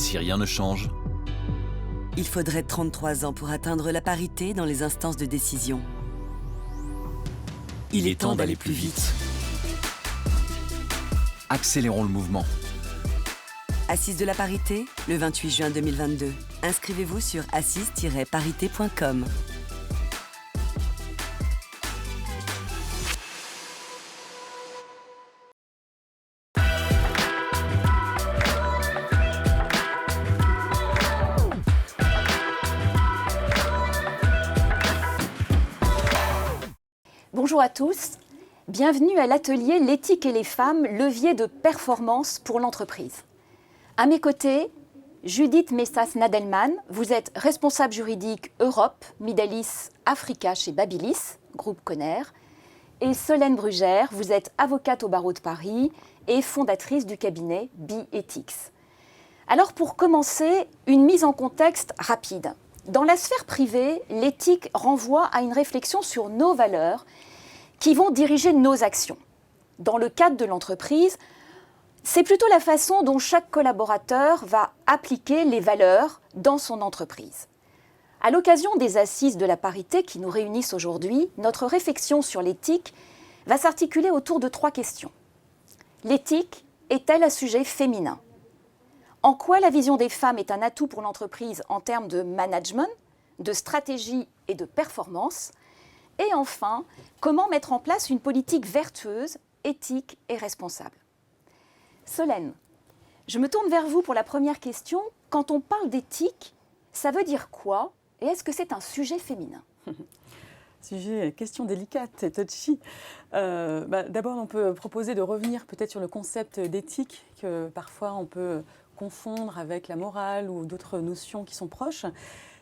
si rien ne change, Il faudrait 33 ans pour atteindre la parité dans les instances de décision. il est temps d'aller plus vite. Accélérons le mouvement. Assises de la parité, le 28 juin 2022. Inscrivez-vous sur assise-parité.com. Bonjour à tous, bienvenue à l'atelier L'éthique et les femmes, levier de performance pour l'entreprise. À mes côtés, Judith Messas-Nadelman, vous êtes responsable juridique Europe, Middle East, Africa chez Babilis, groupe Conner, et Solène Brugère, vous êtes avocate au barreau de Paris et fondatrice du cabinet Be-Ethics. Alors pour commencer, une mise en contexte rapide. Dans la sphère privée, l'éthique renvoie à une réflexion sur nos valeurs qui vont diriger nos actions. Dans le cadre de l'entreprise, c'est plutôt la façon dont chaque collaborateur va appliquer les valeurs dans son entreprise. À l'occasion des assises de la parité qui nous réunissent aujourd'hui, notre réflexion sur l'éthique va s'articuler autour de 3 questions. L'éthique est-elle un sujet féminin ? En quoi la vision des femmes est un atout pour l'entreprise en termes de management, de stratégie et de performance ? Et enfin, comment mettre en place une politique vertueuse, éthique et responsable ? Solène, je me tourne vers vous pour la première question. Quand on parle d'éthique, ça veut dire quoi ? Et est-ce que c'est un sujet féminin ? Question délicate et touchy. D'abord, on peut proposer de revenir peut-être sur le concept d'éthique que parfois on peut confondre avec la morale ou d'autres notions qui sont proches.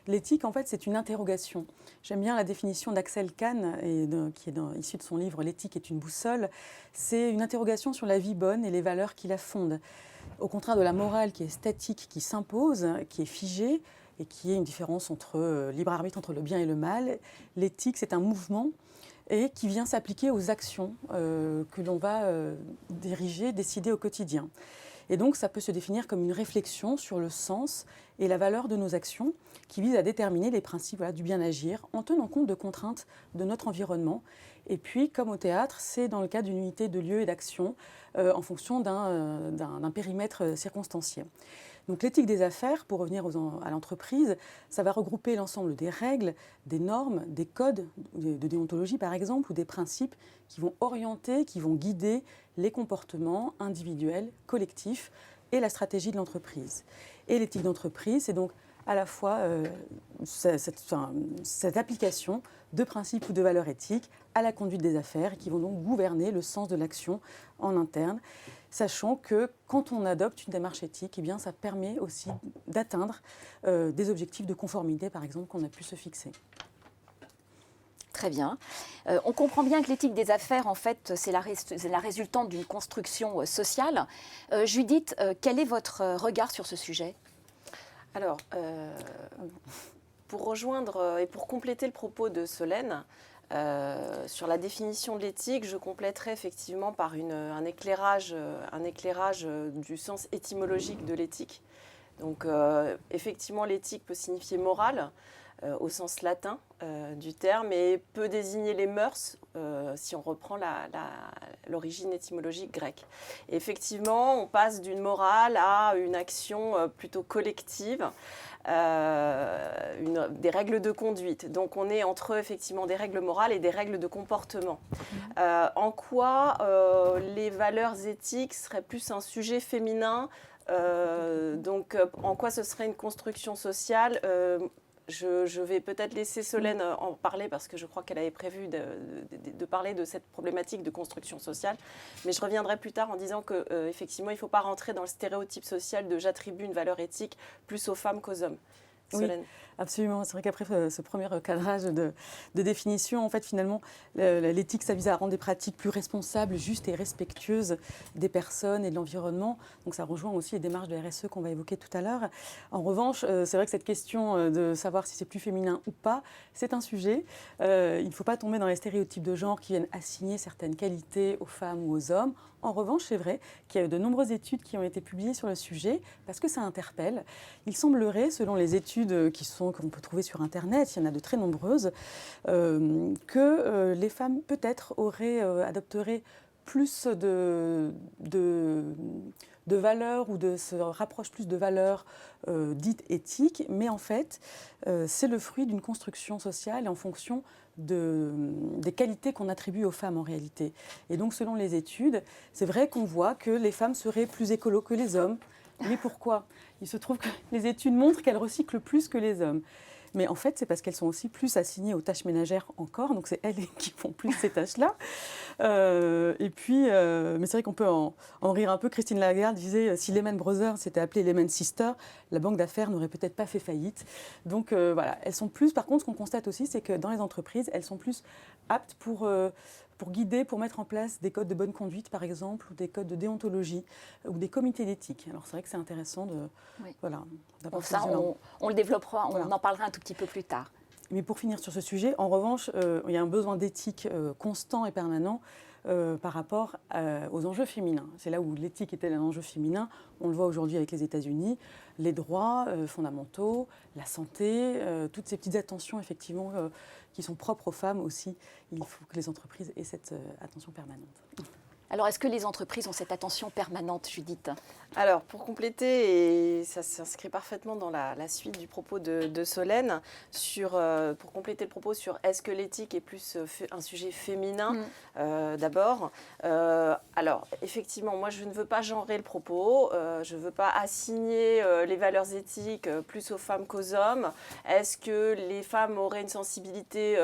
L'éthique, en fait, c'est une interrogation. J'aime bien la définition d'Axel Kahn, qui est issue de son livre « L'éthique est une boussole ». C'est une interrogation sur la vie bonne et les valeurs qui la fondent. Au contraire de la morale qui est statique, qui s'impose, qui est figée, et qui est une différence entre libre arbitre entre le bien et le mal, l'éthique, c'est un mouvement et qui vient s'appliquer aux actions que l'on va diriger, décider au quotidien. Et donc, ça peut se définir comme une réflexion sur le sens et la valeur de nos actions qui vise à déterminer les principes du bien agir en tenant compte de contraintes de notre environnement. Et puis, comme au théâtre, c'est dans le cadre d'une unité de lieu et d'action en fonction d'un périmètre circonstancié. Donc l'éthique des affaires, pour revenir à l'entreprise, ça va regrouper l'ensemble des règles, des normes, des codes de déontologie par exemple, ou des principes qui vont orienter, qui vont guider les comportements individuels, collectifs et la stratégie de l'entreprise. Et l'éthique d'entreprise, c'est donc à la fois cette application de principes ou de valeurs éthiques à la conduite des affaires qui vont donc gouverner le sens de l'action en interne, sachant que quand on adopte une démarche éthique, eh bien, ça permet aussi d'atteindre des objectifs de conformité, par exemple, qu'on a pu se fixer. Très bien. On comprend bien que l'éthique des affaires, en fait, c'est la résultante d'une construction sociale. Judith, quel est votre regard sur ce sujet ? Alors, pour rejoindre et pour compléter le propos de Solène, sur la définition de l'éthique, je compléterai effectivement par un éclairage du sens étymologique de l'éthique. Donc, effectivement, l'éthique peut signifier morale au sens latin du terme et peut désigner les mœurs si on reprend l'origine étymologique grecque. Et effectivement, on passe d'une morale à une action plutôt collective, des règles de conduite. Donc on est entre effectivement des règles morales et des règles de comportement. En quoi les valeurs éthiques seraient plus un sujet féminin, donc en quoi ce serait une construction sociale je vais peut-être laisser Solène en parler parce que je crois qu'elle avait prévu de parler de cette problématique de construction sociale. Mais je reviendrai plus tard en disant qu'effectivement, il ne faut pas rentrer dans le stéréotype social de j'attribue une valeur éthique plus aux femmes qu'aux hommes. Oui. Solène. Absolument. C'est vrai qu'après ce premier cadrage de définition, en fait, finalement, l'éthique, ça vise à rendre des pratiques plus responsables, justes et respectueuses des personnes et de l'environnement. Donc, ça rejoint aussi les démarches de RSE qu'on va évoquer tout à l'heure. En revanche, c'est vrai que cette question de savoir si c'est plus féminin ou pas, c'est un sujet. Il ne faut pas tomber dans les stéréotypes de genre qui viennent assigner certaines qualités aux femmes ou aux hommes. En revanche, c'est vrai qu'il y a eu de nombreuses études qui ont été publiées sur le sujet parce que ça interpelle. Il semblerait, selon les études qu'on peut trouver sur Internet, il y en a de très nombreuses, que les femmes peut-être adopteraient plus de valeurs ou se rapprochent plus de valeurs dites éthiques, mais en fait, c'est le fruit d'une construction sociale et en fonction des qualités qu'on attribue aux femmes en réalité. Et donc, selon les études, c'est vrai qu'on voit que les femmes seraient plus écolos que les hommes. Mais pourquoi ? Il se trouve que les études montrent qu'elles recyclent plus que les hommes. Mais en fait, c'est parce qu'elles sont aussi plus assignées aux tâches ménagères encore, donc c'est elles qui font plus ces tâches-là. Mais c'est vrai qu'on peut en rire un peu. Christine Lagarde disait, si Lehman Brothers s'était appelé Lehman Sisters, la banque d'affaires n'aurait peut-être pas fait faillite. Donc voilà, elles sont plus. Par contre, ce qu'on constate aussi, c'est que dans les entreprises, elles sont plus aptes pour guider, pour mettre en place des codes de bonne conduite, par exemple, ou des codes de déontologie, ou des comités d'éthique. Alors c'est vrai que c'est intéressant d'avoir ça, on le développera, Voilà. on en parlera un tout petit peu plus tard. Mais pour finir sur ce sujet, en revanche, il y a un besoin d'éthique constant et permanent par rapport aux enjeux féminins. C'est là où l'éthique était un enjeu féminin. On le voit aujourd'hui avec les États-Unis, les droits fondamentaux, la santé, toutes ces petites attentions effectivement qui sont propres aux femmes aussi. Il faut que les entreprises aient cette attention permanente. Alors, est-ce que les entreprises ont cette attention permanente, Judith ? Alors, pour compléter, et ça s'inscrit parfaitement dans la suite du propos de Solène, pour compléter le propos sur est-ce que l'éthique est plus un sujet féminin d'abord. Alors, effectivement, moi, je ne veux pas genrer le propos, je ne veux pas assigner les valeurs éthiques plus aux femmes qu'aux hommes. Est-ce que les femmes auraient une sensibilité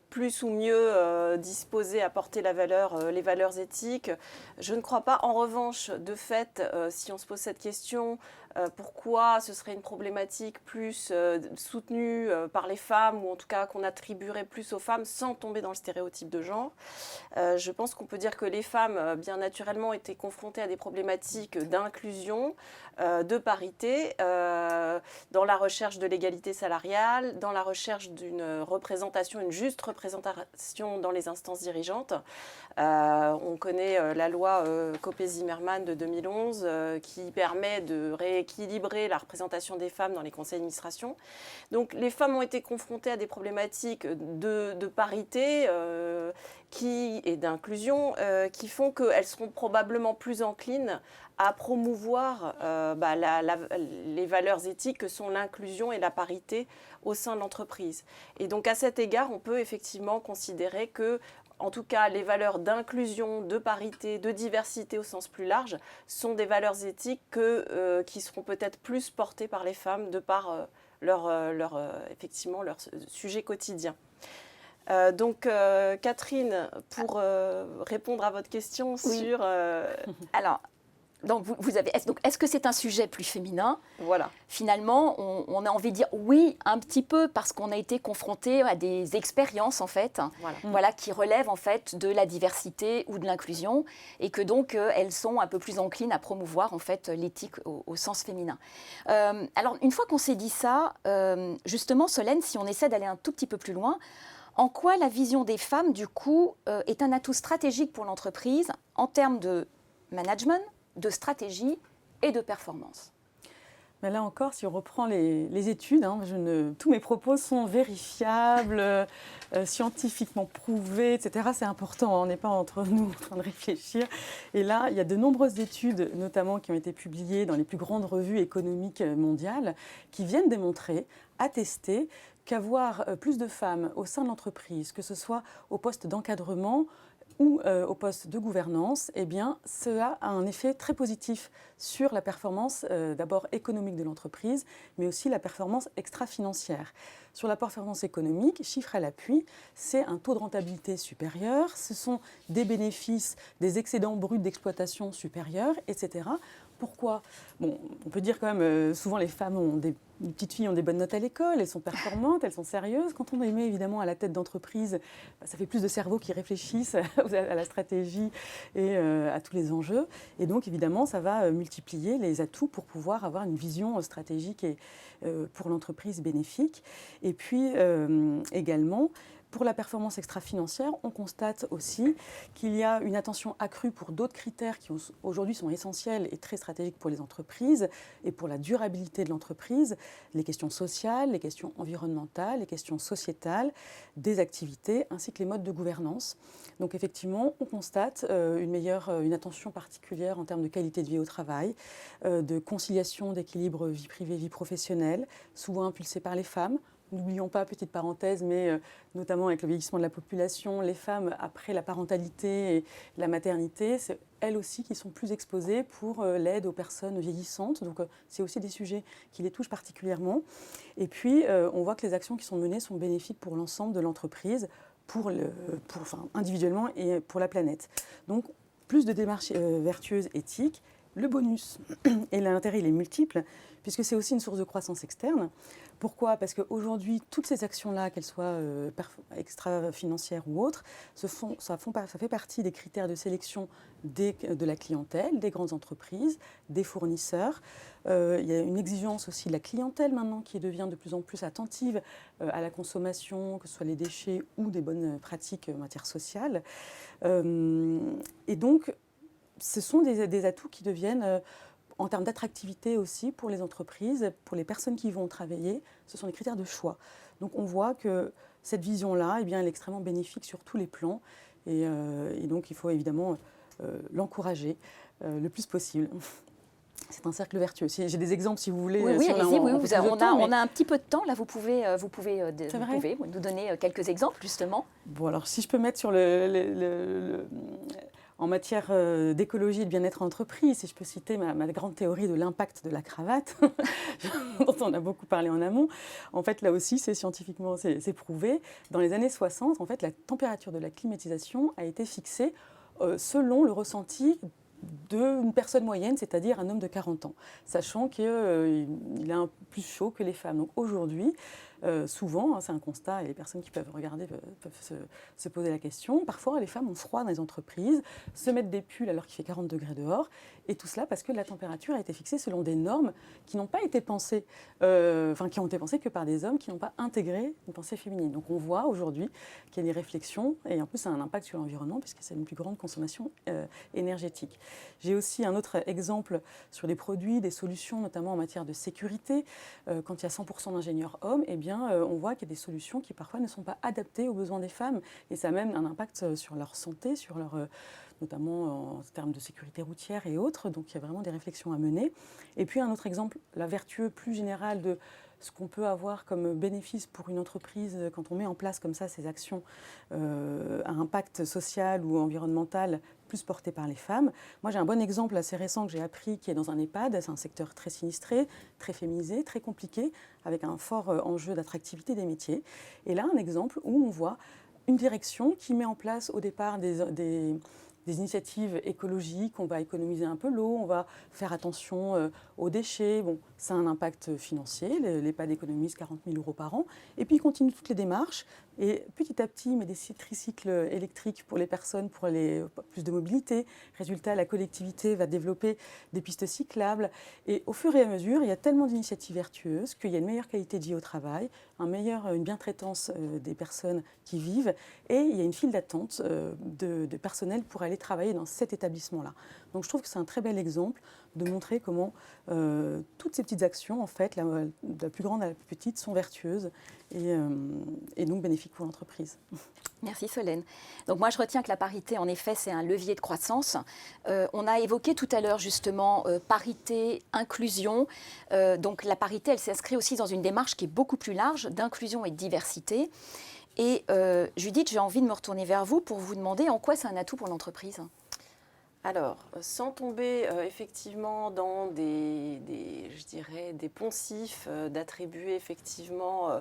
plus ou mieux disposées à porter les valeurs éthiques? Je ne crois pas. En revanche, de fait, si on se pose cette question, pourquoi ce serait une problématique plus soutenue par les femmes, ou en tout cas qu'on attribuerait plus aux femmes sans tomber dans le stéréotype de genre, je pense qu'on peut dire que les femmes, bien naturellement, étaient confrontées à des problématiques d'inclusion, de parité, dans la recherche de l'égalité salariale, dans la recherche d'une juste représentation dans les instances dirigeantes. On connaît la loi Copé-Zimmermann de 2011 qui permet de rééquilibrer la représentation des femmes dans les conseils d'administration. Donc les femmes ont été confrontées à des problématiques de parité et d'inclusion qui font qu'elles seront probablement plus enclines à promouvoir les valeurs éthiques que sont l'inclusion et la parité au sein de l'entreprise. Et donc à cet égard, on peut effectivement considérer que, en tout cas, les valeurs d'inclusion, de parité, de diversité au sens plus large sont des valeurs éthiques qui seront peut-être plus portées par les femmes de par leur sujet quotidien. Catherine, pour répondre à votre question sur... Alors, est-ce que c'est un sujet plus féminin ? Voilà. Finalement, on a envie de dire oui, un petit peu, parce qu'on a été confronté à des expériences, en fait, qui relèvent, en fait, de la diversité ou de l'inclusion, et que donc, elles sont un peu plus enclines à promouvoir, en fait, l'éthique au sens féminin. Alors, une fois qu'on s'est dit ça, justement, Solène, si on essaie d'aller un tout petit peu plus loin, en quoi la vision des femmes, du coup, est un atout stratégique pour l'entreprise en termes de management, de stratégie et de performance? Mais là encore, si on reprend les études, tous mes propos sont vérifiables, scientifiquement prouvés, etc. C'est important, on n'est pas entre nous en train de réfléchir. Et là, il y a de nombreuses études, notamment qui ont été publiées dans les plus grandes revues économiques mondiales, qui viennent démontrer, attester, qu'avoir plus de femmes au sein de l'entreprise, que ce soit au poste d'encadrement ou au poste de gouvernance, eh bien, cela a un effet très positif sur la performance d'abord économique de l'entreprise, mais aussi la performance extra-financière. Sur la performance économique, chiffre à l'appui, c'est un taux de rentabilité supérieur, ce sont des bénéfices, des excédents bruts d'exploitation supérieurs, etc. Pourquoi ? Bon, on peut dire quand même, souvent les femmes les petites filles ont des bonnes notes à l'école, elles sont performantes, elles sont sérieuses. Quand on les met évidemment à la tête d'entreprise, ça fait plus de cerveaux qui réfléchissent à la stratégie et à tous les enjeux. Et donc évidemment, ça va multiplier les atouts pour pouvoir avoir une vision stratégique et pour l'entreprise bénéfique. Et puis également, pour la performance extra-financière, on constate aussi qu'il y a une attention accrue pour d'autres critères qui aujourd'hui sont essentiels et très stratégiques pour les entreprises et pour la durabilité de l'entreprise, les questions sociales, les questions environnementales, les questions sociétales, des activités, ainsi que les modes de gouvernance. Donc effectivement, on constate une attention particulière en termes de qualité de vie au travail, de conciliation d'équilibre vie privée, vie professionnelle, souvent impulsée par les femmes. N'oublions pas, petite parenthèse, mais notamment avec le vieillissement de la population, les femmes, après la parentalité et la maternité, c'est elles aussi qui sont plus exposées pour l'aide aux personnes vieillissantes. Donc c'est aussi des sujets qui les touchent particulièrement. Et puis, on voit que les actions qui sont menées sont bénéfiques pour l'ensemble de l'entreprise, individuellement et pour la planète. Donc, plus de démarches vertueuses, éthiques. Le bonus et l'intérêt, il est multiple, puisque c'est aussi une source de croissance externe. Pourquoi ? Parce qu'aujourd'hui, toutes ces actions-là, qu'elles soient extra-financières ou autres, ça fait partie des critères de sélection de la clientèle, des grandes entreprises, des fournisseurs. Il y a une exigence aussi de la clientèle maintenant qui devient de plus en plus attentive à la consommation, que ce soit les déchets ou des bonnes pratiques en matière sociale. Et donc, ce sont des atouts qui deviennent, en termes d'attractivité aussi pour les entreprises, pour les personnes qui vont travailler, ce sont des critères de choix. Donc on voit que cette vision-là, elle est extrêmement bénéfique sur tous les plans. Et donc il faut évidemment l'encourager le plus possible. C'est un cercle vertueux. J'ai des exemples si vous voulez. Oui, allez-y. On a un petit peu de temps. Là, vous pouvez nous donner quelques exemples, justement. Bon, alors si je peux mettre sur en matière d'écologie et de bien-être en entreprise, si je peux citer ma grande théorie de l'impact de la cravate, dont on a beaucoup parlé en amont, en fait, là aussi, c'est scientifiquement c'est prouvé. Dans les années 60, en fait, la température de la climatisation a été fixée selon le ressenti d'une personne moyenne, c'est-à-dire un homme de 40 ans, sachant qu'il est un plus chaud que les femmes. Donc aujourd'hui, souvent, c'est un constat, et les personnes qui peuvent regarder peuvent se poser la question, parfois les femmes ont froid dans les entreprises, se mettent des pulls alors qu'il fait 40 degrés dehors, et tout cela parce que la température a été fixée selon des normes qui n'ont pas été pensées, qui ont été pensées que par des hommes qui n'ont pas intégré une pensée féminine. Donc on voit aujourd'hui qu'il y a des réflexions, et en plus ça a un impact sur l'environnement, puisque c'est une plus grande consommation énergétique. J'ai aussi un autre exemple sur des produits, des solutions, notamment en matière de sécurité. Quand il y a 100% d'ingénieurs hommes, on voit qu'il y a des solutions qui parfois ne sont pas adaptées aux besoins des femmes. Et ça a même un impact sur leur santé, notamment en termes de sécurité routière et autres. Donc il y a vraiment des réflexions à mener. Et puis un autre exemple, la vertueux plus générale de ce qu'on peut avoir comme bénéfice pour une entreprise quand on met en place comme ça ces actions à impact social ou environnemental plus porté par les femmes. Moi, j'ai un bon exemple assez récent que j'ai appris qui est dans un EHPAD. C'est un secteur très sinistré, très féminisé, très compliqué, avec un fort enjeu d'attractivité des métiers. Et là, un exemple où on voit une direction qui met en place au départ des initiatives écologiques, on va économiser un peu l'eau, on va faire attention aux déchets. Bon, ça a un impact financier, l'EHPAD économise 40 000 € par an. Et puis, il continue toutes les démarches. Et petit à petit, il met des tricycles électriques pour les personnes, pour plus de mobilité. Résultat, la collectivité va développer des pistes cyclables. Et au fur et à mesure, il y a tellement d'initiatives vertueuses qu'il y a une meilleure qualité de vie au travail, une bien-traitance des personnes qui vivent. Et il y a une file d'attente de personnel pour aller travailler dans cet établissement-là. Donc je trouve que c'est un très bel exemple de montrer comment toutes ces petites actions, en fait, de la plus grande à la plus petite, sont vertueuses et donc bénéfiques pour l'entreprise. Merci Solène. Donc moi je retiens que la parité, en effet, c'est un levier de croissance. On a évoqué tout à l'heure justement parité, inclusion. Donc la parité, elle s'inscrit aussi dans une démarche qui est beaucoup plus large d'inclusion et de diversité. Et Judith, j'ai envie de me retourner vers vous pour vous demander en quoi c'est un atout pour l'entreprise. Alors, sans tomber effectivement dans je dirais, des poncifs d'attribuer effectivement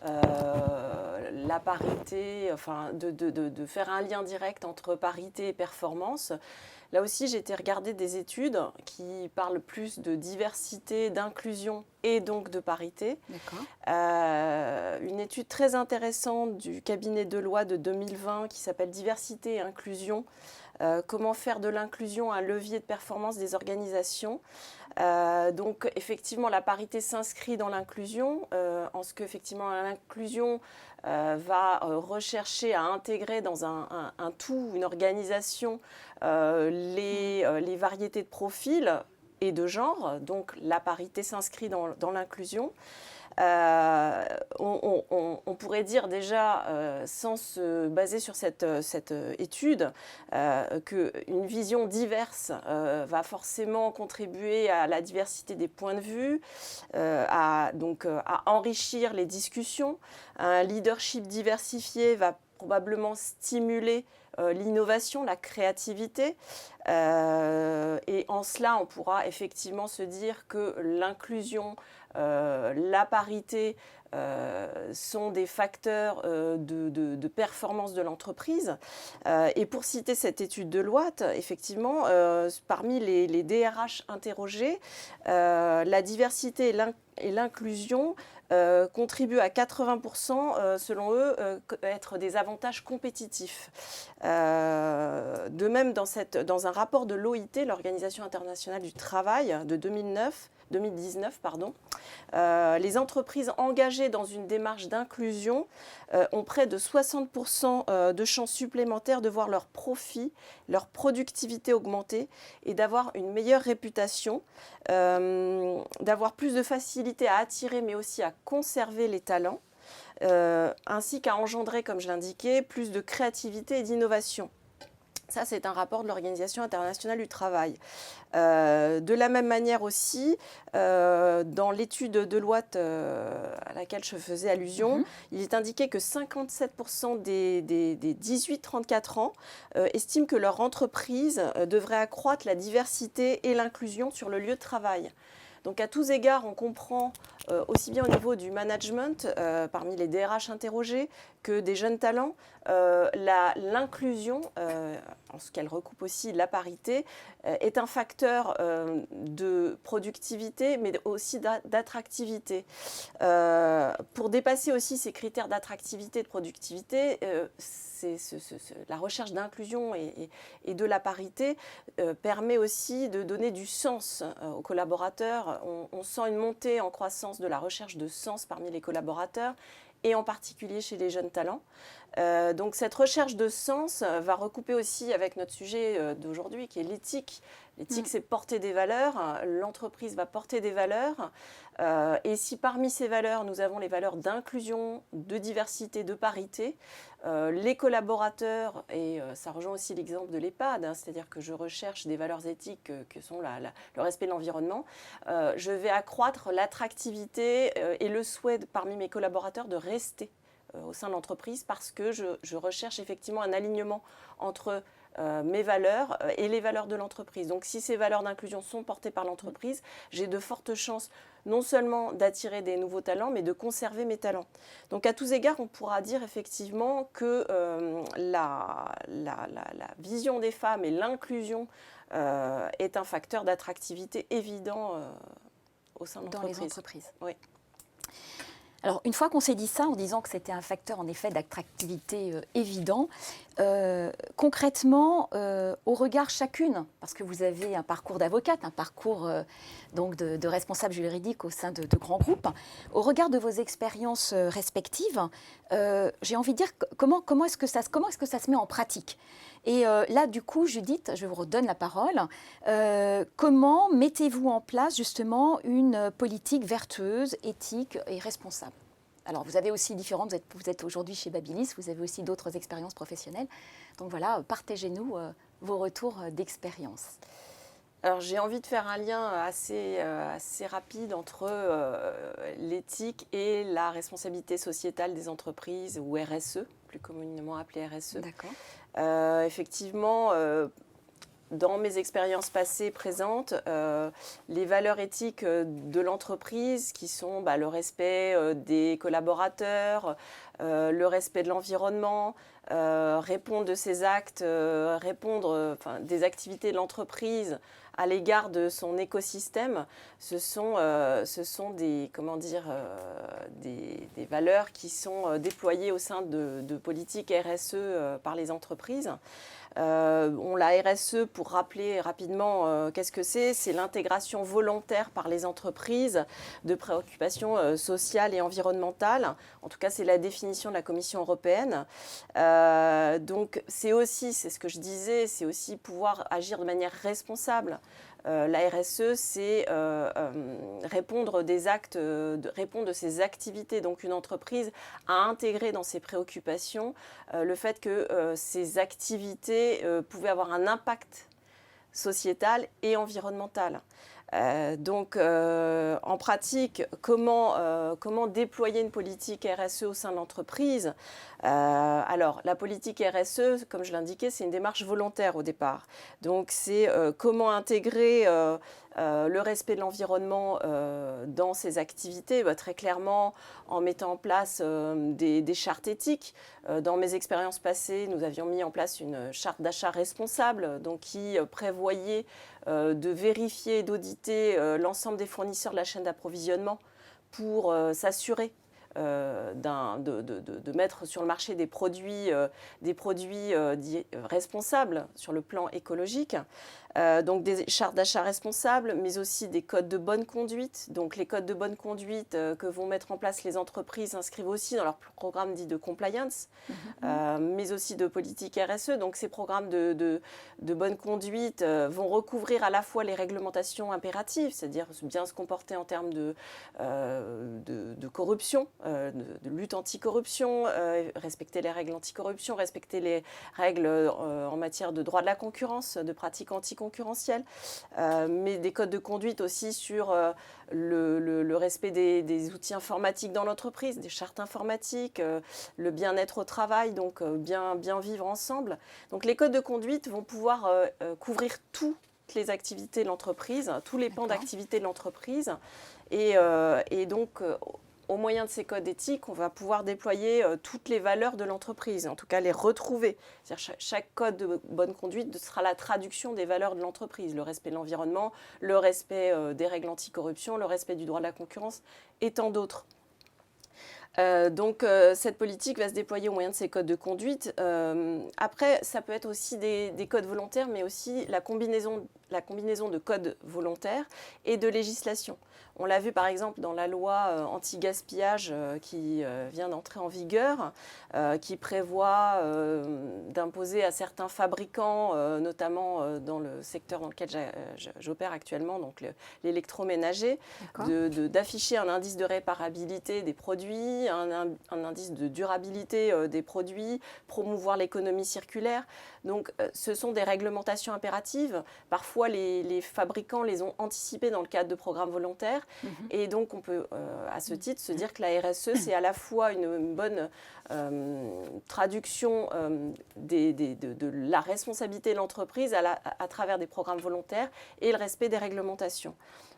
la parité, enfin de faire un lien direct entre parité et performance, là aussi j'ai été regarder des études qui parlent plus de diversité, d'inclusion et donc de parité. D'accord. Une étude très intéressante du cabinet Deloitte de 2020 qui s'appelle Diversité et inclusion. Comment faire de l'inclusion un levier de performance des organisations. Donc effectivement la parité s'inscrit dans l'inclusion en ce qu'effectivement l'inclusion va rechercher à intégrer dans un tout, une organisation, les variétés de profils et de genre. Donc la parité s'inscrit dans l'inclusion. On pourrait dire déjà, sans se baser sur cette étude, qu'une vision diverse va forcément contribuer à la diversité des points de vue, à enrichir les discussions. Un leadership diversifié va probablement stimuler l'innovation, la créativité. Et en cela, on pourra effectivement se dire que l'inclusion, la parité sont des facteurs de performance de l'entreprise. Et pour citer cette étude de Deloitte, effectivement, parmi les DRH interrogés, la diversité et l'inclusion contribuent à 80%, selon eux, être des avantages compétitifs. De même, dans un rapport de l'OIT, l'Organisation internationale du travail, de 2019, les entreprises engagées dans une démarche d'inclusion ont près de 60% de chances supplémentaires de voir leur profit, leur productivité augmenter et d'avoir une meilleure réputation, d'avoir plus de facilité à attirer mais aussi à conserver les talents, ainsi qu'à engendrer, comme je l'indiquais, plus de créativité et d'innovation. Ça, c'est un rapport de l'Organisation internationale du travail. De la même manière aussi, dans l'étude de Deloitte à laquelle je faisais allusion, il est indiqué que 57% des 18-34 ans estiment que leur entreprise devrait accroître la diversité et l'inclusion sur le lieu de travail. Donc à tous égards, on comprend aussi bien au niveau du management, parmi les DRH interrogés, que des jeunes talents, l'inclusion, en ce qu'elle recoupe aussi la parité, est un facteur de productivité, mais aussi d'attractivité. Pour dépasser aussi ces critères d'attractivité et de productivité, la recherche d'inclusion et de la parité permet aussi de donner du sens aux collaborateurs. On sent une montée en croissance de la recherche de sens parmi les collaborateurs et en particulier chez les jeunes talents. Donc cette recherche de sens va recouper aussi avec notre sujet d'aujourd'hui qui est l'éthique. L'éthique, c'est porter des valeurs, l'entreprise va porter des valeurs. Et si parmi ces valeurs, nous avons les valeurs d'inclusion, de diversité, de parité, les collaborateurs, et ça rejoint aussi l'exemple de l'EHPAD, c'est-à-dire que je recherche des valeurs éthiques que sont le respect de l'environnement, je vais accroître l'attractivité et le souhait parmi mes collaborateurs de rester au sein de l'entreprise parce que je recherche effectivement un alignement entre mes valeurs et les valeurs de l'entreprise. Donc si ces valeurs d'inclusion sont portées par l'entreprise, j'ai de fortes chances non seulement d'attirer des nouveaux talents, mais de conserver mes talents. Donc à tous égards, on pourra dire effectivement que la vision des femmes et l'inclusion est un facteur d'attractivité évident au sein de l'entreprise. Dans les entreprises. Oui. Alors, une fois qu'on s'est dit ça, en disant que c'était un facteur, en effet, d'attractivité évident, concrètement, au regard chacune, parce que vous avez un parcours d'avocate, un parcours donc de responsable juridique au sein de grands groupes, au regard de vos expériences respectives, j'ai envie de dire comment est-ce que ça se met en pratique ? Et là, du coup, Judith, je vous redonne la parole. Comment mettez-vous en place justement une politique vertueuse, éthique et responsable ? Alors, vous avez aussi différentes, vous êtes aujourd'hui chez Babilis, vous avez aussi d'autres expériences professionnelles. Donc voilà, partagez-nous vos retours d'expérience. Alors j'ai envie de faire un lien assez rapide entre l'éthique et la responsabilité sociétale des entreprises, ou RSE, plus communément appelée RSE. D'accord. Effectivement, dans mes expériences passées, présentes, les valeurs éthiques de l'entreprise qui sont le respect des collaborateurs, le respect de l'environnement, répondre de ses actes, des activités de l'entreprise à l'égard de son écosystème, ce sont des valeurs qui sont déployées au sein de politiques RSE par les entreprises. La RSE, pour rappeler rapidement qu'est-ce que c'est l'intégration volontaire par les entreprises de préoccupations sociales et environnementales. En tout cas, c'est la définition de la Commission européenne. Donc, c'est ce que je disais, c'est aussi pouvoir agir de manière responsable. La RSE, c'est répondre de ses activités. Donc, une entreprise a intégré dans ses préoccupations le fait que ces activités pouvaient avoir un impact sociétal et environnemental. En pratique, comment déployer une politique RSE au sein de l'entreprise ? Alors, la politique RSE, comme je l'indiquais, c'est une démarche volontaire au départ. Donc, c'est comment intégrer le respect de l'environnement dans ses activités, très clairement en mettant en place des chartes éthiques. Dans mes expériences passées, nous avions mis en place une charte d'achat responsable, donc qui prévoyait de vérifier et d'auditer l'ensemble des fournisseurs de la chaîne d'approvisionnement pour s'assurer de mettre sur le marché des produits dits responsables sur le plan écologique. Donc des chartes d'achat responsables, mais aussi des codes de bonne conduite. Donc les codes de bonne conduite que vont mettre en place les entreprises s'inscrivent aussi dans leur programme dit de compliance, mais aussi de politique RSE. Donc ces programmes de bonne conduite vont recouvrir à la fois les réglementations impératives, c'est-à-dire bien se comporter en termes de corruption, de lutte anticorruption, respecter les règles anticorruption, respecter les règles en matière de droit de la concurrence, de pratiques anticoncurrentielles, mais des codes de conduite aussi sur le respect des outils informatiques dans l'entreprise, des chartes informatiques, le bien-être au travail, donc bien vivre ensemble. Donc les codes de conduite vont pouvoir couvrir toutes les activités de l'entreprise, tous les pans d'activité de l'entreprise, et donc au moyen de ces codes éthiques, on va pouvoir déployer toutes les valeurs de l'entreprise, en tout cas les retrouver. C'est-à-dire chaque code de bonne conduite sera la traduction des valeurs de l'entreprise, le respect de l'environnement, le respect des règles anticorruption, le respect du droit de la concurrence et tant d'autres. Cette politique va se déployer au moyen de ces codes de conduite. Après, ça peut être aussi des codes volontaires, mais aussi la combinaison de codes volontaires et de législation. On l'a vu par exemple dans la loi anti-gaspillage qui vient d'entrer en vigueur, qui prévoit d'imposer à certains fabricants, notamment dans le secteur dans lequel j'opère actuellement, donc l'électroménager, d'afficher un indice de réparabilité des produits, un indice de durabilité des produits, promouvoir l'économie circulaire. Donc ce sont des réglementations impératives. Parfois les fabricants les ont anticipées dans le cadre de programmes volontaires. Et donc on peut à ce titre se dire que la RSE c'est à la fois une bonne traduction de la responsabilité de l'entreprise à travers des programmes volontaires et le respect des réglementations.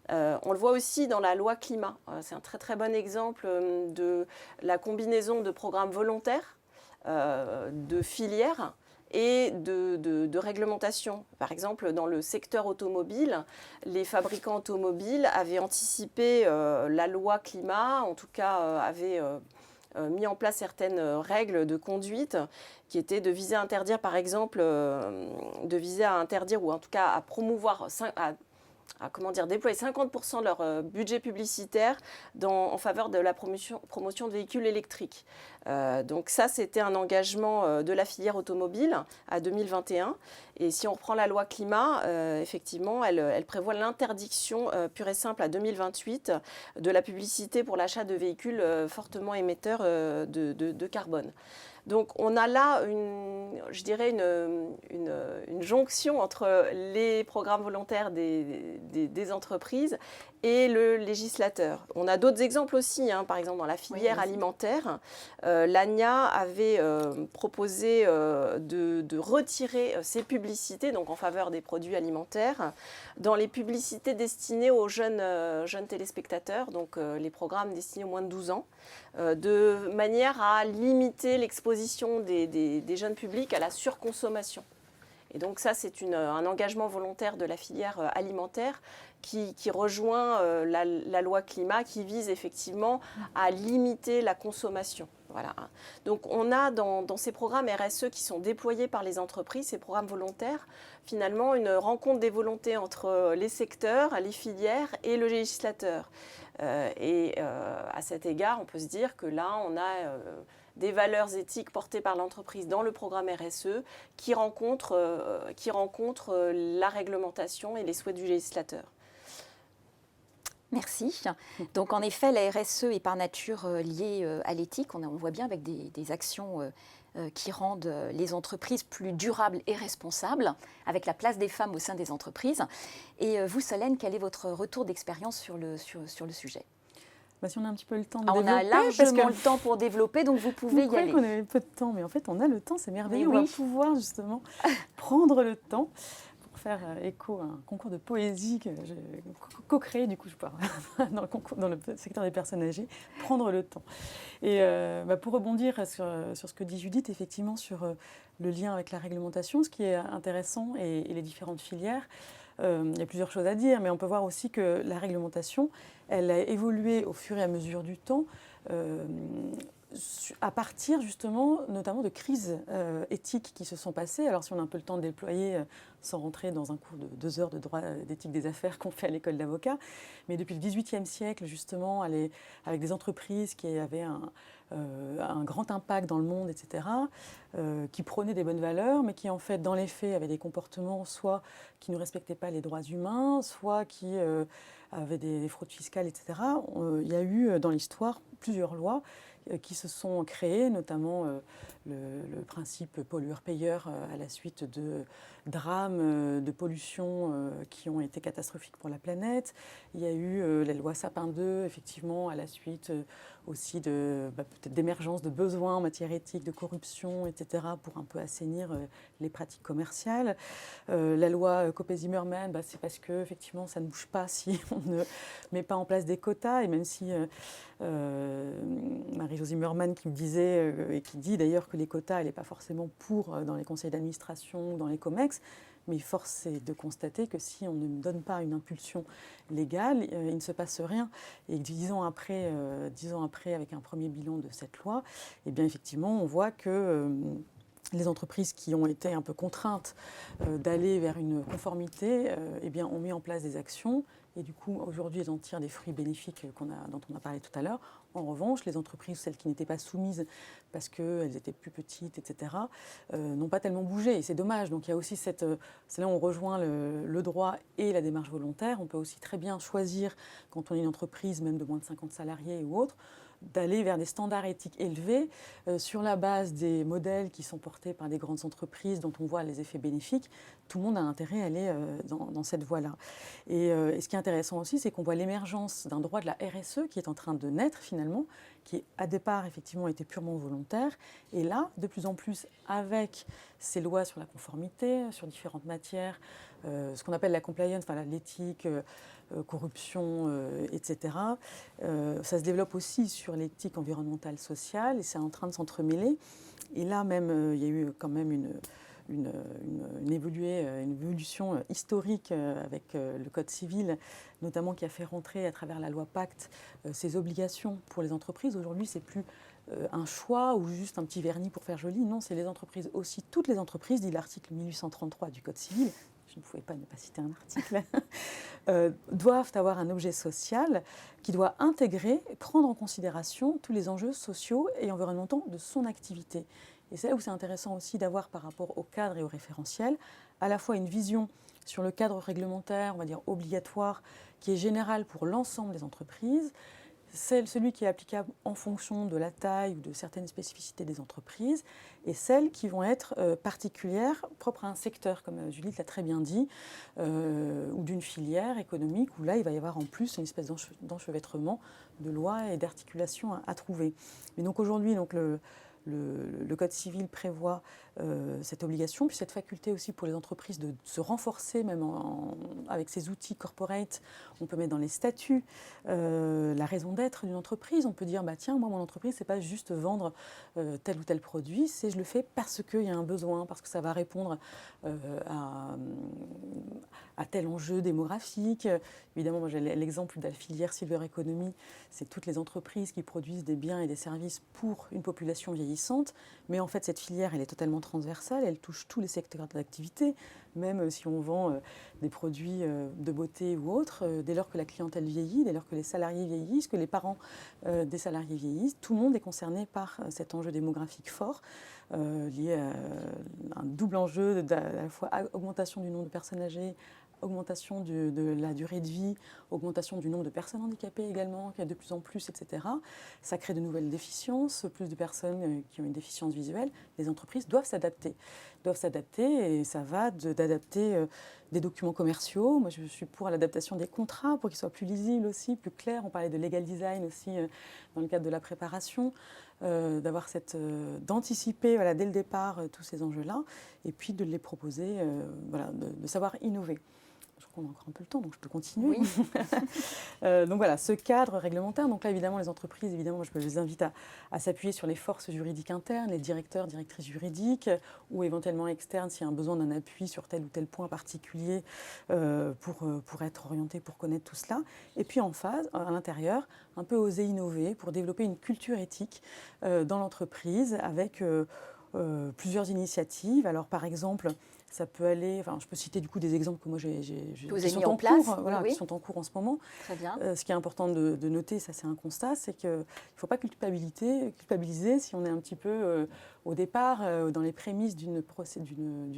On le voit aussi dans la loi climat. C'est un très très bon exemple de la combinaison de programmes volontaires, de filières et de réglementation. Par exemple, dans le secteur automobile, les fabricants automobiles avaient anticipé la loi climat, en tout cas avaient mis en place certaines règles de conduite qui étaient de viser à interdire, par exemple, ou en tout cas à promouvoir, déployer 50% de leur budget publicitaire en faveur de la promotion de véhicules électriques. Donc ça, c'était un engagement de la filière automobile à 2021. Et si on reprend la loi climat, effectivement, elle prévoit l'interdiction pure et simple à 2028 de la publicité pour l'achat de véhicules fortement émetteurs de carbone. Donc on a là, je dirais, une jonction entre les programmes volontaires des entreprises et le législateur. On a d'autres exemples aussi, hein. Par exemple dans la filière alimentaire, l'ANIA avait proposé de retirer ces publicités, donc en faveur des produits alimentaires, dans les publicités destinées aux jeunes téléspectateurs, donc les programmes destinés aux moins de 12 ans, de manière à limiter l'exposition des jeunes publics à la surconsommation. Et donc ça, c'est un engagement volontaire de la filière alimentaire qui rejoint la loi climat, qui vise effectivement à limiter la consommation. Voilà. Donc on a dans ces programmes RSE qui sont déployés par les entreprises, ces programmes volontaires, finalement une rencontre des volontés entre les secteurs, les filières et le législateur. À cet égard, on peut se dire que là, on a des valeurs éthiques portées par l'entreprise dans le programme RSE qui rencontrent la réglementation et les souhaits du législateur. Merci. Donc en effet, la RSE est par nature liée à l'éthique. On voit bien avec des actions qui rendent les entreprises plus durables et responsables, avec la place des femmes au sein des entreprises. Et vous, Solène, quel est votre retour d'expérience sur le sujet ? Si on a un petit peu le temps de on développer. a largement le temps pour développer, donc vous pouvez y aller. On avait peu de temps, mais en fait, on a le temps, c'est merveilleux. Oui. On va pouvoir justement prendre le temps pour faire écho à un concours de poésie que j'ai co-créé, du coup, je pars dans le secteur des personnes âgées, prendre le temps. Et pour rebondir sur ce que dit Judith, effectivement, sur le lien avec la réglementation, ce qui est intéressant et les différentes filières, il y a plusieurs choses à dire, mais on peut voir aussi que la réglementation, elle a évolué au fur et à mesure du temps, à partir justement notamment de crises éthiques qui se sont passées. Alors si on a un peu le temps de déployer sans rentrer dans un cours de 2 heures de droit d'éthique des affaires qu'on fait à l'école d'avocat, mais depuis le XVIIIe siècle justement, avec des entreprises qui avaient un grand impact dans le monde, etc., qui prônaient des bonnes valeurs, mais qui en fait dans les faits avaient des comportements soit qui ne respectaient pas les droits humains, soit qui avaient des fraudes fiscales, etc. Il y a eu dans l'histoire plusieurs lois qui se sont créées, notamment le principe pollueur-payeur à la suite de drames de pollution qui ont été catastrophiques pour la planète. Il y a eu la loi Sapin II, effectivement, à la suite aussi peut-être d'émergence de besoins en matière éthique, de corruption, etc., pour un peu assainir les pratiques commerciales. La loi Copé-Zimmermann, c'est parce que effectivement, ça ne bouge pas si on ne met pas en place des quotas, et même si Marie-Jo Zimmermann qui me disait, et qui dit d'ailleurs que les quotas, elle n'est pas forcément pour dans les conseils d'administration ou dans les COMEX, mais force est de constater que si on ne donne pas une impulsion légale, il ne se passe rien. Et 10 ans après, avec un premier bilan de cette loi, eh bien effectivement, on voit que les entreprises qui ont été un peu contraintes d'aller vers une conformité, eh bien, ont mis en place des actions. Et du coup, aujourd'hui, elles en tirent des fruits bénéfiques dont on a parlé tout à l'heure. En revanche, les entreprises, celles qui n'étaient pas soumises parce qu'elles étaient plus petites, etc., n'ont pas tellement bougé. Et c'est dommage. Donc il y a aussi c'est là où on rejoint le droit et la démarche volontaire. On peut aussi très bien choisir, quand on est une entreprise, même de moins de 50 salariés ou autre, d'aller vers des standards éthiques élevés sur la base des modèles qui sont portés par des grandes entreprises dont on voit les effets bénéfiques. Tout le monde a intérêt à aller dans cette voie-là. Et ce qui est intéressant aussi, c'est qu'on voit l'émergence d'un droit de la RSE qui est en train de naître finalement, qui à départ effectivement était purement volontaire. Et là, de plus en plus, avec ces lois sur la conformité, sur différentes matières, ce qu'on appelle la compliance, l'éthique, corruption, etc. Ça se développe aussi sur l'éthique environnementale, sociale, et c'est en train de s'entremêler. Et là même, il y a eu quand même une évolution historique avec le Code civil, notamment qui a fait rentrer à travers la loi Pacte ces obligations pour les entreprises. Aujourd'hui, c'est plus un choix ou juste un petit vernis pour faire joli. Non, c'est les entreprises aussi. Toutes les entreprises, dit l'article 1833 du Code civil, je ne pouvais pas ne pas citer un article, doivent avoir un objet social qui doit intégrer, prendre en considération tous les enjeux sociaux et environnementaux de son activité. Et c'est là où c'est intéressant aussi d'avoir par rapport au cadre et au référentiel, à la fois une vision sur le cadre réglementaire, on va dire obligatoire, qui est général pour l'ensemble des entreprises, celui qui est applicable en fonction de la taille ou de certaines spécificités des entreprises, et celles qui vont être particulières, propres à un secteur, comme Judith l'a très bien dit, ou d'une filière économique, où là, il va y avoir en plus une espèce d'enchevêtrement de lois et d'articulations à trouver. Mais donc aujourd'hui, le Code civil prévoit cette obligation, puis cette faculté aussi pour les entreprises de se renforcer, même avec ces outils corporate. On peut mettre dans les statuts la raison d'être d'une entreprise. On peut dire, bah, tiens, moi, mon entreprise, c'est pas juste vendre tel ou tel produit, c'est je le fais parce qu'il y a un besoin, parce que ça va répondre à tel enjeu démographique. Évidemment, moi, j'ai l'exemple de la filière Silver Economy, c'est toutes les entreprises qui produisent des biens et des services pour une population vieillissante. Mais en fait, cette filière, elle est totalement transversale, elle touche tous les secteurs d'activité, même si on vend des produits de beauté ou autres, dès lors que la clientèle vieillit, dès lors que les salariés vieillissent, que les parents des salariés vieillissent, tout le monde est concerné par cet enjeu démographique fort, lié à un double enjeu, à la fois augmentation du nombre de personnes âgées, augmentation de la durée de vie, augmentation du nombre de personnes handicapées également, qu'il y a de plus en plus, etc. Ça crée de nouvelles déficiences, plus de personnes qui ont une déficience visuelle. Les entreprises doivent s'adapter. Et ça va d'adapter des documents commerciaux. Moi, je suis pour l'adaptation des contrats, pour qu'ils soient plus lisibles aussi, plus clairs. On parlait de legal design aussi dans le cadre de la préparation, d'anticiper dès le départ tous ces enjeux-là, et puis de les proposer, de savoir innover. Je crois qu'on a encore un peu le temps, donc je peux continuer. Oui. Donc voilà, ce cadre réglementaire. Donc là, évidemment, les entreprises, je les invite à s'appuyer sur les forces juridiques internes, les directeurs, directrices juridiques, ou éventuellement externes s'il y a un besoin d'un appui sur tel ou tel point particulier pour être orienté, pour connaître tout cela. Et puis en phase, à l'intérieur, un peu oser innover pour développer une culture éthique dans l'entreprise avec plusieurs initiatives. Alors par exemple, ça peut aller, je peux citer du coup des exemples que moi qui sont en place, qui sont en cours en ce moment. Très bien. Ce qui est important de noter, ça c'est un constat, c'est qu'il ne faut pas culpabiliser si on est un petit peu au départ dans les prémices d'une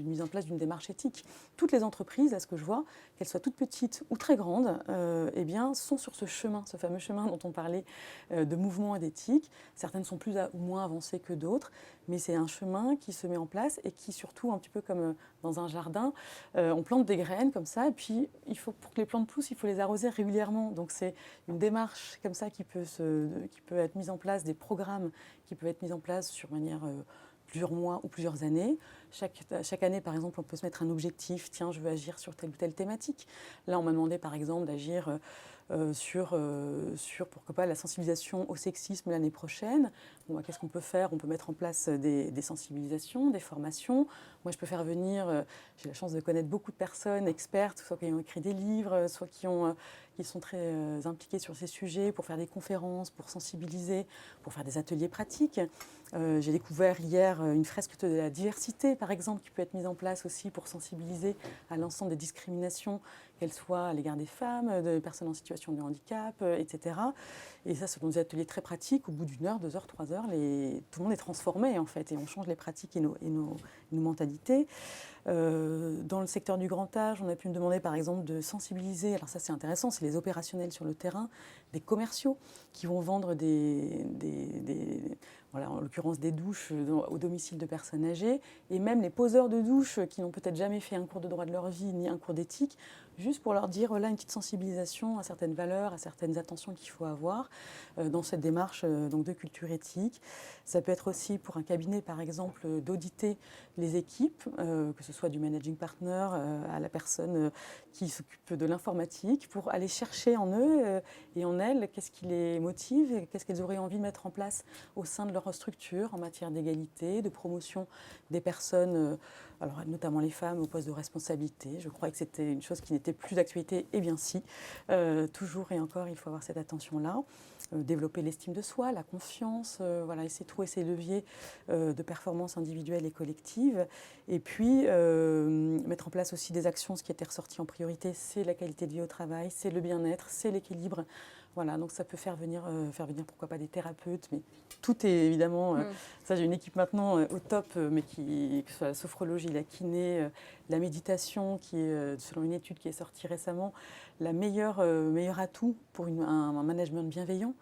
mise en place d'une démarche éthique. Toutes les entreprises, à ce que je vois, qu'elles soient toutes petites ou très grandes, sont sur ce chemin, ce fameux chemin dont on parlait de mouvement et d'éthique. Certaines sont plus ou moins avancées que d'autres, mais c'est un chemin qui se met en place et qui surtout, un petit peu comme dans un jardin, on plante des graines comme ça, et puis pour que les plantes poussent, il faut les arroser régulièrement. Donc c'est une démarche comme ça qui peut être mise en place, des programmes qui peuvent être mis en place sur manière plusieurs mois ou plusieurs années. Chaque année, par exemple, on peut se mettre un objectif. Tiens, je veux agir sur telle ou telle thématique. Là, on m'a demandé, par exemple, d'agir sur pourquoi pas, la sensibilisation au sexisme l'année prochaine. Bon, qu'est-ce qu'on peut faire ? On peut mettre en place des sensibilisations, des formations. Moi, je peux faire venir, j'ai la chance de connaître beaucoup de personnes expertes, soit qui ont écrit des livres, soit qui sont très impliquées sur ces sujets, pour faire des conférences, pour sensibiliser, pour faire des ateliers pratiques. J'ai découvert hier une fresque de la diversité, par exemple, qui peut être mise en place aussi pour sensibiliser à l'ensemble des discriminations, qu'elles soient à l'égard des femmes, des personnes en situation de handicap, etc. Et ça, ce sont des ateliers très pratiques. Au bout d'une heure, 2 heures, 3 heures, tout le monde est transformé, en fait, et on change les pratiques et nos mentalités. Dans le secteur du grand âge, on a pu me demander, par exemple, de sensibiliser, alors ça c'est intéressant, c'est les opérationnels sur le terrain, des commerciaux qui vont vendre en l'occurrence des douches au domicile de personnes âgées, et même les poseurs de douches qui n'ont peut-être jamais fait un cours de droit de leur vie, ni un cours d'éthique, juste pour leur dire, une petite sensibilisation à certaines valeurs, à certaines attentions qu'il faut avoir dans cette démarche de culture éthique. Ça peut être aussi pour un cabinet, par exemple, d'auditer les équipes, que ce soit du managing partner à la personne qui s'occupe de l'informatique, pour aller chercher en eux et en elles qu'est-ce qui les motive et qu'est-ce qu'elles auraient envie de mettre en place au sein de leur structure en matière d'égalité, de promotion des personnes, alors notamment les femmes, au poste de responsabilité. Je crois que c'était une chose qui n'était plus d'actualité, et bien si. Toujours et encore, il faut avoir cette attention-là. Développer l'estime de soi, la confiance, essayer de trouver ces leviers de performance individuelle et collective. Et puis, mettre en place aussi des actions. Ce qui était ressorti en priorité, c'est la qualité de vie au travail, c'est le bien-être, c'est l'équilibre Voilà, donc ça peut faire venir pourquoi pas des thérapeutes, mais tout est évidemment, ça j'ai une équipe maintenant au top, mais que ce soit la sophrologie, la kiné, la méditation, qui est, selon une étude qui est sortie récemment, la meilleure atout pour un management bienveillant.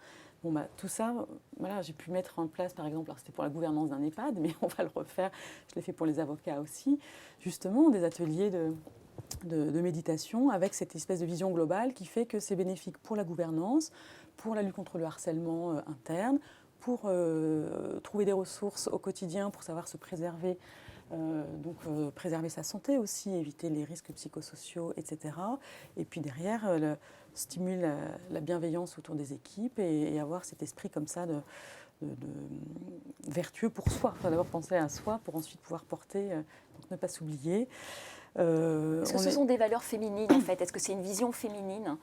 Bon, bah, tout ça, voilà, j'ai pu mettre en place, par exemple, alors c'était pour la gouvernance d'un EHPAD, mais on va le refaire, je l'ai fait pour les avocats aussi, justement, des ateliers de méditation avec cette espèce de vision globale qui fait que c'est bénéfique pour la gouvernance, pour la lutte contre le harcèlement interne, pour trouver des ressources au quotidien pour savoir se préserver, préserver sa santé aussi, éviter les risques psychosociaux, etc. Et puis derrière, stimule la bienveillance autour des équipes et avoir cet esprit comme ça de vertueux pour soi. Enfin, d'abord penser à soi pour ensuite pouvoir porter, donc ne pas s'oublier. Est-ce que ce sont des valeurs féminines en fait? Est-ce que c'est une vision féminine?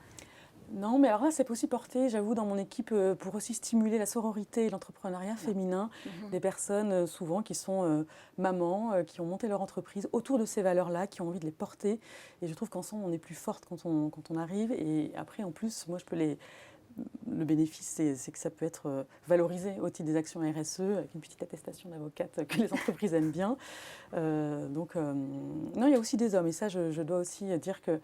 Non, mais alors là, c'est aussi porté, j'avoue, dans mon équipe, pour aussi stimuler la sororité et l'entrepreneuriat féminin, des personnes souvent qui sont mamans, qui ont monté leur entreprise autour de ces valeurs-là, qui ont envie de les porter. Et je trouve qu'ensemble, on est plus forte quand on arrive. Et après, en plus, moi, le bénéfice, c'est que ça peut être valorisé au titre des actions RSE, avec une petite attestation d'avocate que les entreprises aiment bien. Non, il y a aussi des hommes. Et ça, je dois aussi dire que,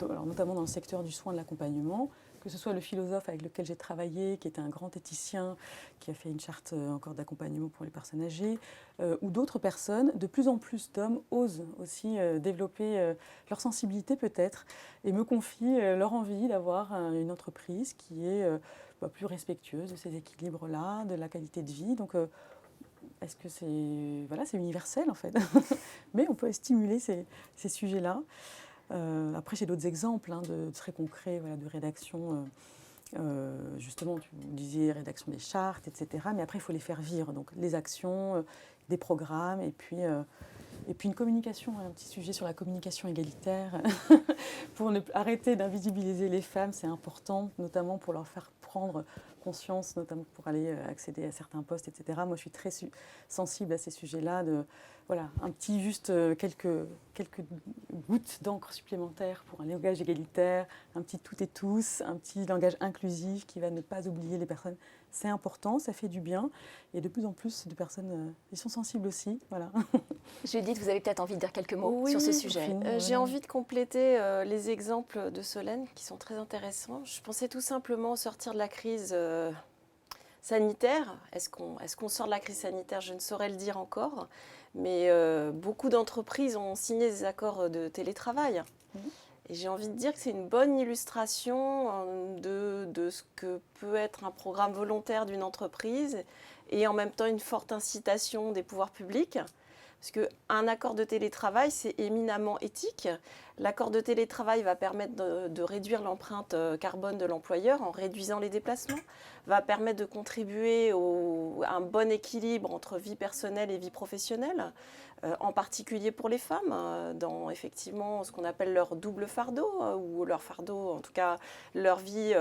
alors notamment dans le secteur du soin, de l'accompagnement, que ce soit le philosophe avec lequel j'ai travaillé, qui était un grand éthicien, qui a fait une charte encore d'accompagnement pour les personnes âgées, ou d'autres personnes, de plus en plus d'hommes osent aussi développer leur sensibilité peut-être, et me confient leur envie d'avoir une entreprise qui est plus respectueuse de ces équilibres-là, de la qualité de vie. Donc, est-ce que c'est universel en fait? Mais on peut stimuler ces sujets-là. Après, j'ai d'autres exemples très concrets de rédaction. Justement, tu disiez rédaction des chartes, etc. Mais après, il faut les faire vivre. Donc, les actions, des programmes, et puis une communication, un petit sujet sur la communication égalitaire. Pour arrêter d'invisibiliser les femmes, c'est important, notamment pour leur faire prendre conscience, notamment pour aller accéder à certains postes, etc. Moi, je suis très sensible à ces sujets-là. Voilà, quelques gouttes d'encre supplémentaires pour un langage égalitaire, un petit toutes et tous, un petit langage inclusif qui va ne pas oublier les personnes. C'est important, ça fait du bien. Et de plus en plus de personnes y sont sensibles aussi. Voilà. Judith, vous avez peut-être envie de dire quelques mots sur ce sujet. J'ai envie de compléter les exemples de Solène qui sont très intéressants. Je pensais tout simplement sortir de la crise sanitaire. Est-ce qu'on sort de la crise sanitaire? Je ne saurais le dire encore. Mais beaucoup d'entreprises ont signé des accords de télétravail. Et j'ai envie de dire que c'est une bonne illustration de ce que peut être un programme volontaire d'une entreprise et en même temps une forte incitation des pouvoirs publics. Parce qu'un accord de télétravail, c'est éminemment éthique. L'accord de télétravail va permettre de réduire l'empreinte carbone de l'employeur en réduisant les déplacements, va permettre de contribuer à un bon équilibre entre vie personnelle et vie professionnelle, en particulier pour les femmes, dans effectivement ce qu'on appelle leur double fardeau, ou leur fardeau, en tout cas leur vie,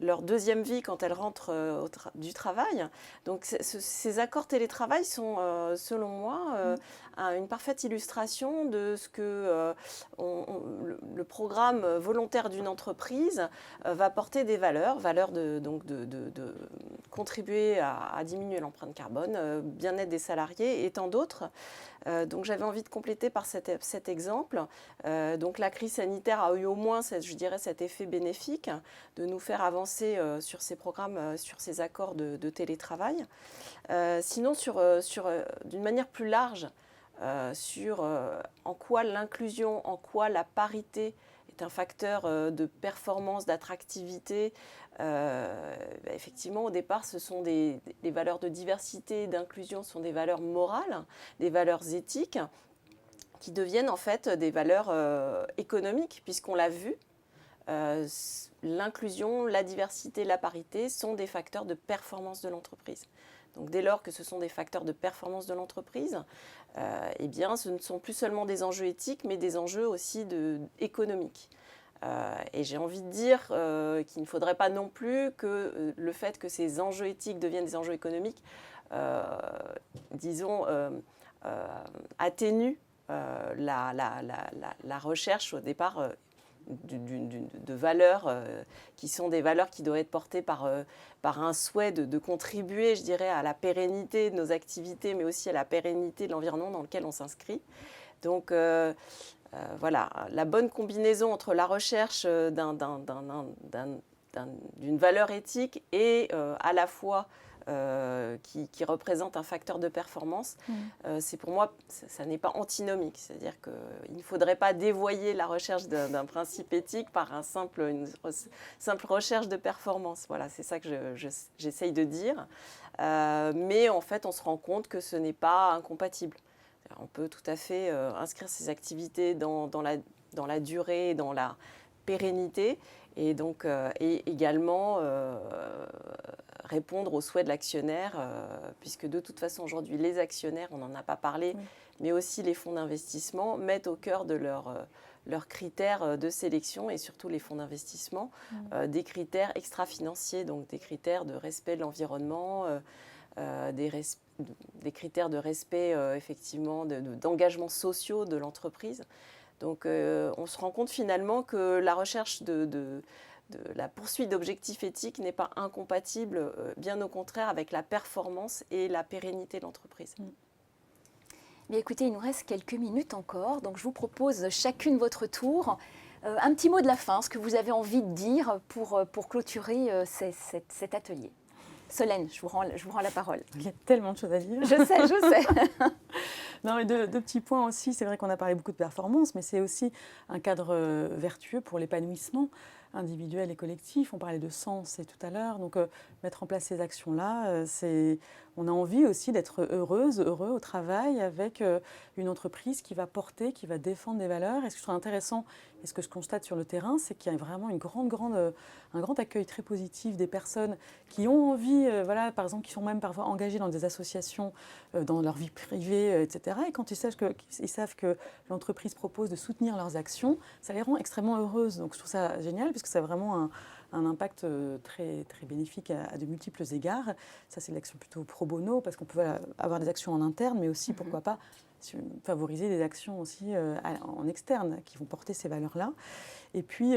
leur deuxième vie quand elles rentrent du travail. Donc ces accords télétravail sont, selon moi, une parfaite illustration de ce que le programme volontaire d'une entreprise va porter des valeurs de contribuer à diminuer l'empreinte carbone, bien-être des salariés et tant d'autres. Donc j'avais envie de compléter par cet exemple. Donc la crise sanitaire a eu au moins, je dirais, cet effet bénéfique de nous faire avancer sur ces programmes, sur ces accords de télétravail. Sinon, d'une manière plus large, sur en quoi l'inclusion, en quoi la parité est un facteur de performance, d'attractivité. Effectivement, au départ, ce sont des valeurs de diversité et d'inclusion, sont des valeurs morales, des valeurs éthiques, qui deviennent en fait des valeurs économiques, puisqu'on l'a vu. L'inclusion, la diversité, la parité sont des facteurs de performance de l'entreprise. Donc dès lors que ce sont des facteurs de performance de l'entreprise, eh bien, ce ne sont plus seulement des enjeux éthiques, mais des enjeux aussi économiques. Et j'ai envie de dire qu'il ne faudrait pas non plus que le fait que ces enjeux éthiques deviennent des enjeux économiques, atténue la recherche au départ de valeurs qui sont des valeurs qui doivent être portées par un souhait de contribuer, je dirais, à la pérennité de nos activités, mais aussi à la pérennité de l'environnement dans lequel on s'inscrit. Donc voilà, la bonne combinaison entre la recherche d'une valeur éthique et à la fois qui représente un facteur de performance, c'est pour moi, ça n'est pas antinomique. C'est-à-dire qu'il ne faudrait pas dévoyer la recherche d'un principe éthique par une simple recherche de performance. Voilà, c'est ça que j'essaye de dire. Mais en fait, on se rend compte que ce n'est pas incompatible. On peut tout à fait inscrire ces activités dans la durée, dans la pérennité, et donc et également répondre aux souhaits de l'actionnaire, puisque de toute façon aujourd'hui les actionnaires, on n'en a pas parlé, mais aussi les fonds d'investissement mettent au cœur de leurs critères de sélection, et surtout les fonds d'investissement, des critères extra-financiers, donc des critères de respect de l'environnement, des critères de respect effectivement d'engagement sociaux de l'entreprise. Donc on se rend compte finalement que la recherche de la poursuite d'objectifs éthiques n'est pas incompatible, bien au contraire, avec la performance et la pérennité de l'entreprise. Mais écoutez, il nous reste quelques minutes encore, donc je vous propose chacune votre tour un petit mot de la fin, ce que vous avez envie de dire pour clôturer cet atelier. Solène, je vous rends la parole. Il y a tellement de choses à dire. Je sais. Non, et deux petits points aussi. C'est vrai qu'on a parlé beaucoup de performance, mais c'est aussi un cadre vertueux pour l'épanouissement individuel et collectif. On parlait de sens tout à l'heure. Donc, mettre en place ces actions-là, on a envie aussi d'être heureux au travail avec une entreprise qui va porter, qui va défendre des valeurs. Et ce que je trouve intéressant, et ce que je constate sur le terrain, c'est qu'il y a vraiment un grand accueil très positif des personnes qui ont envie, par exemple, qui sont même parfois engagées dans des associations, dans leur vie privée, etc. Et quand ils savent que l'entreprise propose de soutenir leurs actions, ça les rend extrêmement heureuses. Donc, je trouve ça génial, puisque c'est vraiment un impact très, très bénéfique à de multiples égards. Ça, c'est de l'action plutôt pro bono, parce qu'on peut avoir des actions en interne, mais aussi, pourquoi pas, favoriser des actions aussi en externe qui vont porter ces valeurs-là. Et puis,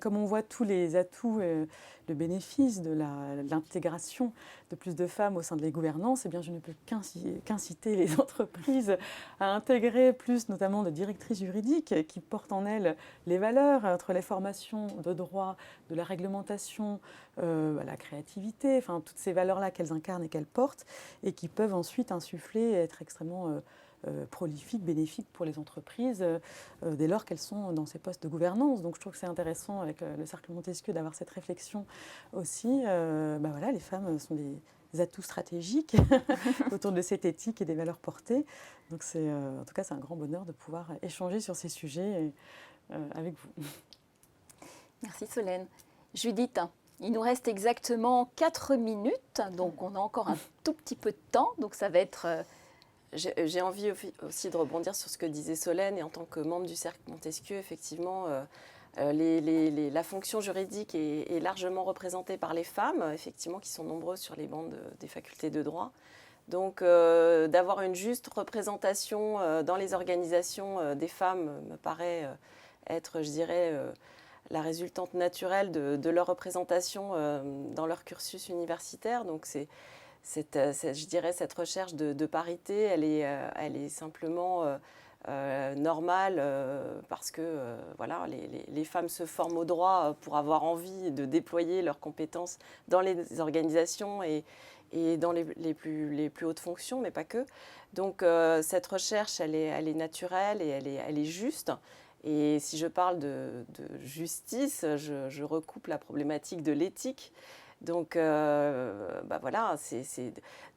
comme on voit tous les atouts, le bénéfice de l'intégration de plus de femmes au sein de les gouvernances, eh bien, je ne peux qu'inciter les entreprises à intégrer plus, notamment de directrices juridiques qui portent en elles les valeurs entre les formations de droit, de la réglementation, la créativité, enfin, toutes ces valeurs-là qu'elles incarnent et qu'elles portent, et qui peuvent ensuite insuffler et être extrêmement prolifiques, bénéfiques pour les entreprises dès lors qu'elles sont dans ces postes de gouvernance. Donc je trouve que c'est intéressant avec le Cercle Montesquieu d'avoir cette réflexion aussi. Les femmes sont des atouts stratégiques autour de cette éthique et des valeurs portées. Donc en tout cas, c'est un grand bonheur de pouvoir échanger sur ces sujets avec vous. Merci Solène. Judith, il nous reste exactement 4 minutes, donc on a encore un tout petit peu de temps, donc ça va être... J'ai envie aussi de rebondir sur ce que disait Solène, et en tant que membre du Cercle Montesquieu, effectivement, la fonction juridique est largement représentée par les femmes, effectivement, qui sont nombreuses sur les bancs des facultés de droit. Donc, d'avoir une juste représentation dans les organisations des femmes me paraît être, je dirais, la résultante naturelle de leur représentation dans leur cursus universitaire. Donc, je dirais, cette recherche de parité, elle est simplement normale parce que les femmes se forment au droit pour avoir envie de déployer leurs compétences dans les organisations et dans les plus hautes fonctions, mais pas que. Donc cette recherche, elle est naturelle et elle est juste. Et si je parle de justice, je recoupe la problématique de l'éthique. Donc, c'est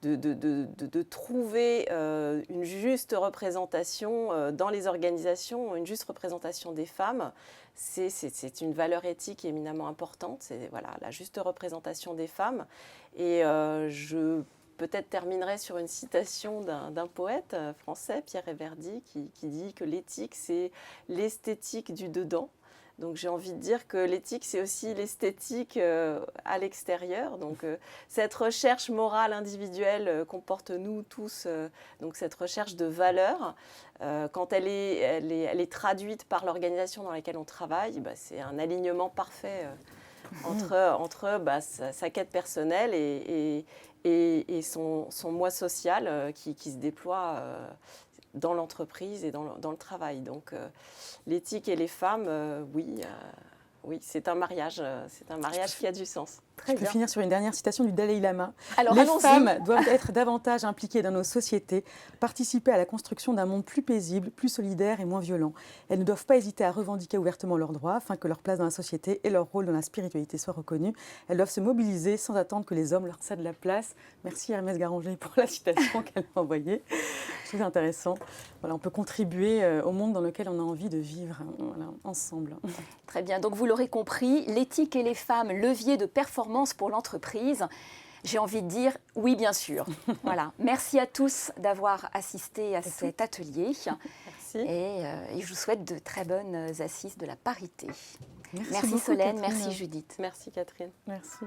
de trouver une juste représentation dans les organisations, une juste représentation des femmes. C'est une valeur éthique éminemment importante. C'est la juste représentation des femmes. Et je peut-être terminerai sur une citation d'un poète français, Pierre Réverdy, qui dit que l'éthique, c'est l'esthétique du dedans. Donc j'ai envie de dire que l'éthique, c'est aussi l'esthétique à l'extérieur. Donc cette recherche morale individuelle qu'on porte nous tous, donc cette recherche de valeur, quand elle est traduite par l'organisation dans laquelle on travaille, c'est un alignement parfait entre sa quête personnelle et son moi social qui se déploie dans l'entreprise et dans le travail. Donc l'éthique et les femmes, oui, c'est un mariage qui a du sens. Je peux finir sur une dernière citation du Dalai Lama. Alors, les allons-y. femmes doivent être davantage impliquées dans nos sociétés, participer à la construction d'un monde plus paisible, plus solidaire et moins violent. Elles ne doivent pas hésiter à revendiquer ouvertement leurs droits afin que leur place dans la société et leur rôle dans la spiritualité soient reconnus. Elles doivent se mobiliser sans attendre que les hommes leur cèdent la place. Merci Hermès Garanger pour la citation qu'elle m'a envoyée. Je trouve ça intéressant. Voilà, on peut contribuer au monde dans lequel on a envie de vivre ensemble. Très bien, donc vous l'aurez compris, l'éthique et les femmes, levier de performance pour l'entreprise. J'ai envie de dire oui, bien sûr. Voilà. Merci à tous d'avoir assisté à cet atelier. Merci. Et je vous souhaite de très bonnes assises de la parité. Merci Merci beaucoup, Solène, Catherine. merci Judith. Merci Catherine. Merci.